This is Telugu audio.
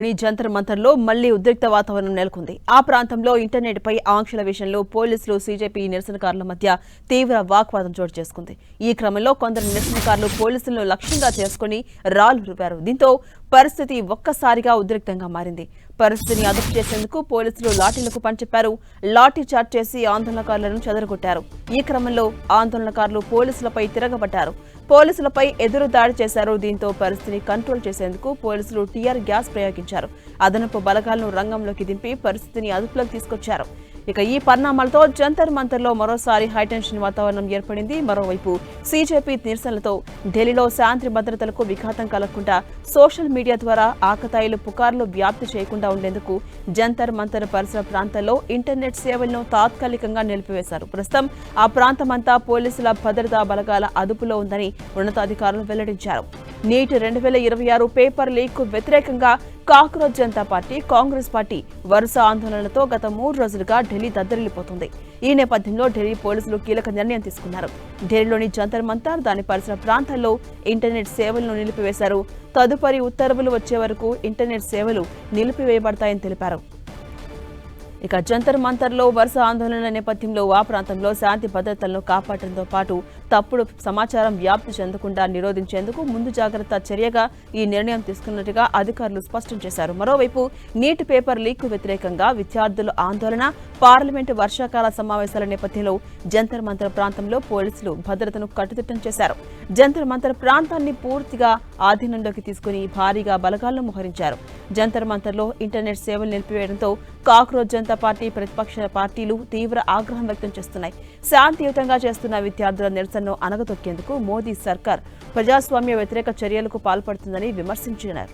జంతర్ మంతర్లో మళ్లీ ఉద్రిక్త వాతావరణం నెలకొంది. ఆ ప్రాంతంలో ఇంటర్నెట్ పై ఆంక్షల విషయంలో పోలీసులు సీజేపీ నిరసనకారుల మధ్య తీవ్ర వాగ్వాదం చోటు చేసుకుంది. ఈ క్రమంలో కొందరు నిరసనకారులు పోలీసులను లక్ష్యంగా చేసుకుని రాళ్లు రువ్వారు. దీంతో పరిస్థితి ఒక్కసారిగా ఉద్రిక్తంగా మారింది. పరిస్థితిని అదుపు చేసేందుకు పోలీసులు లాఠీలకు పనిచెప్పారు. లాఠీ చార్జ్ చేసి ఆందోళనకారులను చెదరగొట్టారు. ఈ క్రమంలో ఆందోళనకారులు పోలీసులపై తిరగబడ్డారు. పోలీసులపై ఎదురు దాడి చేశారు. దీంతో పరిస్థితిని కంట్రోల్ చేసేందుకు పోలీసులు టీఆర్ గ్యాస్ ప్రయోగించారు. అదనపు బలగాలను రంగంలోకి దింపి పరిస్థితిని అదుపులోకి తీసుకొచ్చారు. ఇక ఈ పరిణామాలతో జంతర్ మంతర్లో మరోసారి హైటెన్షన్ వాతావరణం ఏర్పడింది. మరోవైపు సీజేపీ నిరసనలతో ఢిల్లీలో శాంతి భద్రతలకు విఘాతం కలగకుండా సోషల్ మీడియా ద్వారా ఆకతాయిలు పుకార్లు వ్యాప్తి చేయకుండా ఉండేందుకు జంతర్ మంతర్ పరిసర ప్రాంతాల్లో ఇంటర్నెట్ సేవలను తాత్కాలికంగా నిలిపివేశారు. ప్రస్తుతం ఆ ప్రాంతమంతా పోలీసుల భద్రతా బలగాల అదుపులో ఉందని ఉన్నతాధికారులు వెల్లడించారు. నీట్ 2026 పేపర్ లీక్ వ్యతిరేకంగా cockroach Janata party, Congress party వరుస ఆందోళనలతో గత 3 రోజులుగా ఢిల్లీ దద్దరిల్లిపోతుంది. ఈ నేపథ్యంలో ఢిల్లీ పోలీసులు కీలక నిర్ణయం తీసుకున్నారు. ఢిల్లీలోని జంతర్ మంతర్, దాని పరిసర ప్రాంతాల్లో ఇంటర్నెట్ సేవలను నిలిపివేశారు. తదుపరి ఉత్తర్వులు వచ్చే వరకు ఇంటర్నెట్ సేవలు నిలిపివేయబడతాయని తెలిపారు. ఇక జంతర్ మంతర్లో వరుస ఆందోళనల నేపథ్యంలో ఆ ప్రాంతంలో శాంతి భద్రతలను కాపాడటంతో పాటు తప్పుడు సమాచారం వ్యాప్తి చెందకుండా నిరోధించేందుకు ముందు జాగ్రత్త చర్యగా ఈ నిర్ణయం తీసుకున్నట్టుగా అధికారులు స్పష్టం చేశారు. మరోవైపు నీట్ పేపర్ లీక్ వ్యతిరేకంగా విద్యార్థుల ఆందోళన, పార్లమెంటు వర్షాకాల సమావేశాల నేపథ్యంలో జంతర్ మంతర్ ప్రాంతంలో పోలీసులు భద్రతను కట్టుదిట్టం చేశారు. జంతర్ మంతర్ ప్రాంతాన్ని పూర్తిగా ఆధీనంలోకి తీసుకుని భారీగా బలగాలను మోహరించారు. జంతర్ మంతర్లో ఇంటర్నెట్ సేవలు నిలిపివేయడంతో కాక్రోచ్ జనతా పార్టీ, ప్రతిపక్ష పార్టీలు తీవ్ర ఆగ్రహం వ్యక్తం చేస్తున్నాయి. శాంతియుతంగా చేస్తున్న విద్యార్థుల నిరసనను అణగదొక్కేందుకు మోదీ సర్కార్ ప్రజాస్వామ్య వ్యతిరేక చర్యలకు పాల్పడుతుందని విమర్శించారు.